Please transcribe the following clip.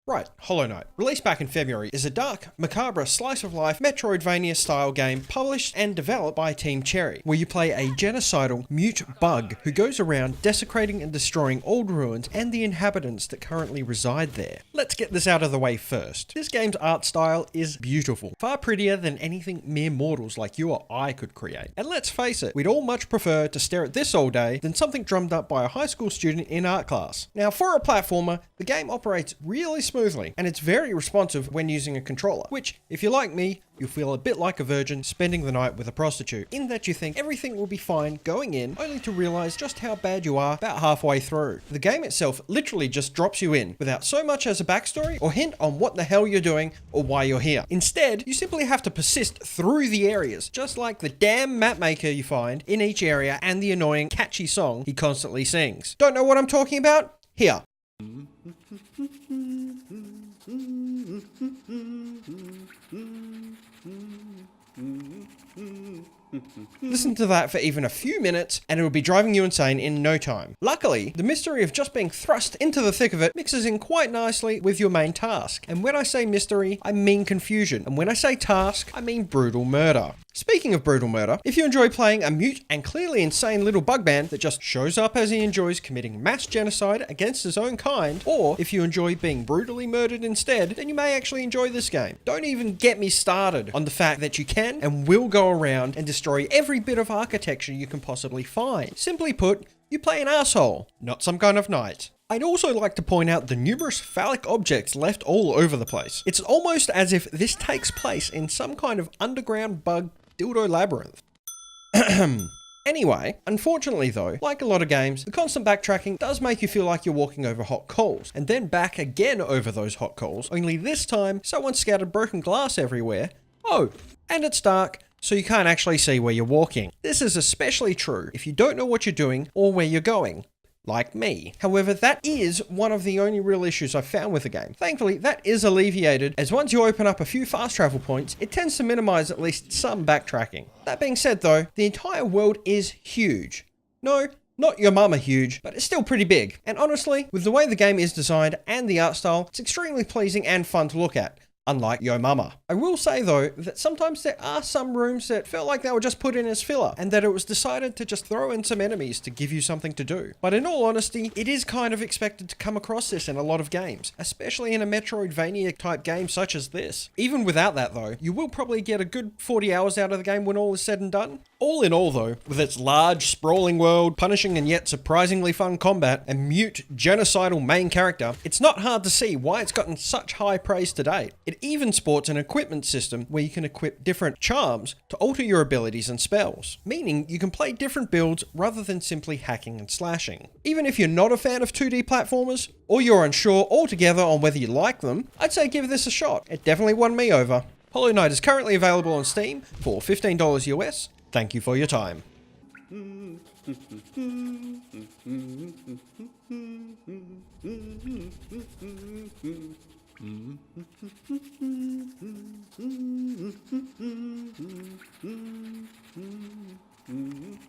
Right, Hollow Knight, released back in February, is a dark, macabre, slice-of-life, metroidvania-style game published and developed by Team Cherry, where you play a genocidal, mute bug who goes around desecrating and destroying old ruins and the inhabitants that currently reside there. Let's get this out of the way first. This game's art style is beautiful, far prettier than anything mere mortals like you or I could create. And let's face it, we'd all much prefer to stare at this all day than something drummed up by a high school student in art class. Now, for a platformer, the game operates really smoothly, and it's very responsive when using a controller, which, if you're like me, you'll feel a bit like a virgin spending the night with a prostitute, in that you think everything will be fine going in, only to realize just how bad you are about halfway through. The game itself literally just drops you in, without so much as a backstory or hint on what the hell you're doing or why you're here. Instead, you simply have to persist through the areas, just like the damn map maker you find in each area and the annoying, catchy song he constantly sings. Don't know what I'm talking about? Here. Listen to that for even a few minutes and it will be driving you insane in no time. Luckily, the mystery of just being thrust into the thick of it mixes in quite nicely with your main task. And when I say mystery, I mean confusion. And when I say task, I mean brutal murder. Speaking of brutal murder, if you enjoy playing a mute and clearly insane little bugman that just shows up as he enjoys committing mass genocide against his own kind, or if you enjoy being brutally murdered instead, then you may actually enjoy this game. Don't even get me started on the fact that you can and will go around and destroy every bit of architecture you can possibly find. Simply put, you play an asshole, not some kind of knight. I'd also like to point out the numerous phallic objects left all over the place. It's almost as if this takes place in some kind of underground bug dildo labyrinth. Anyway, unfortunately though, like a lot of games, the constant backtracking does make you feel like you're walking over hot coals, and then back again over those hot coals, only this time someone scattered broken glass everywhere. Oh, and it's dark, so you can't actually see where you're walking. This is especially true if you don't know what you're doing or where you're going. Like me. However, that is one of the only real issues I've found with the game. Thankfully, that is alleviated, as once you open up a few fast travel points, it tends to minimize at least some backtracking. That being said though, the entire world is huge. No, not your mama huge, but it's still pretty big. And honestly, with the way the game is designed and the art style, it's extremely pleasing and fun to look at. Unlike Yo Mama. I will say though, that sometimes there are some rooms that felt like they were just put in as filler, and that it was decided to just throw in some enemies to give you something to do. But in all honesty, it is kind of expected to come across this in a lot of games, especially in a metroidvania type game such as this. Even without that though, you will probably get a good 40 hours out of the game when all is said and done. All in all though, with its large, sprawling world, punishing and yet surprisingly fun combat, and mute, genocidal main character, it's not hard to see why it's gotten such high praise to date. It even sports an equipment system where you can equip different charms to alter your abilities and spells, meaning you can play different builds rather than simply hacking and slashing. Even if you're not a fan of 2D platformers, or you're unsure altogether on whether you like them, I'd say give this a shot. It definitely won me over. Hollow Knight is currently available on Steam for $15 US. Thank you for your time.